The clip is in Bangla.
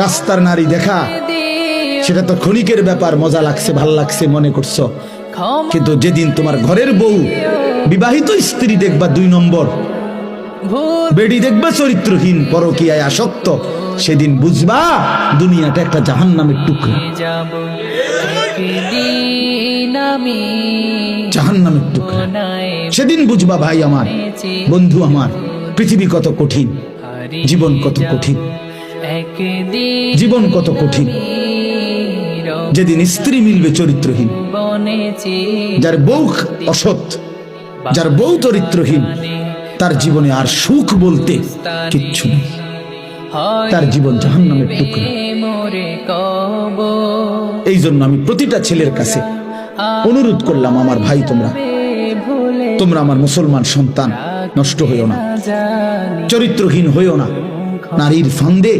রাস্তার নারী দেখা সেটা তো ক্ষণিকের ব্যাপার, মজা লাগছে, ভাল লাগছে মনে করছো, কিন্তু যেদিন তোমার ঘরের বউ বিবাহিত স্ত্রী দেখবা 2 নম্বর, বেডি দেখবা চরিত্রহীন, পরকীয়ায় আসক্ত, সেদিন বুঝবা দুনিয়াটা একটা জাহান্নামের টুকরা, জাহান্নামের টুকরা। সেদিন বুঝবা ভাই আমার, বন্ধু আমার, পৃথিবী কত কঠিন, জীবন কত কঠিন, জীবন কত কঠিন। যেদিন স্ত্রী মিলবে চরিত্রহীন, যার বউ অসৎ, যার বউ চরিত্রহীন, তার জীবনে আর সুখ বলতে কিচ্ছু নেই, তার জীবন জাহান্নামের টুকরা। এই জন্য আমি প্রতিটা ছেলের কাছে অনুরোধ করলাম, আমার ভাই তোমরা আমার মুসলমান সন্তান, নষ্ট হইও না, চরিত্রহীন হইও না, নারীর ফান্দে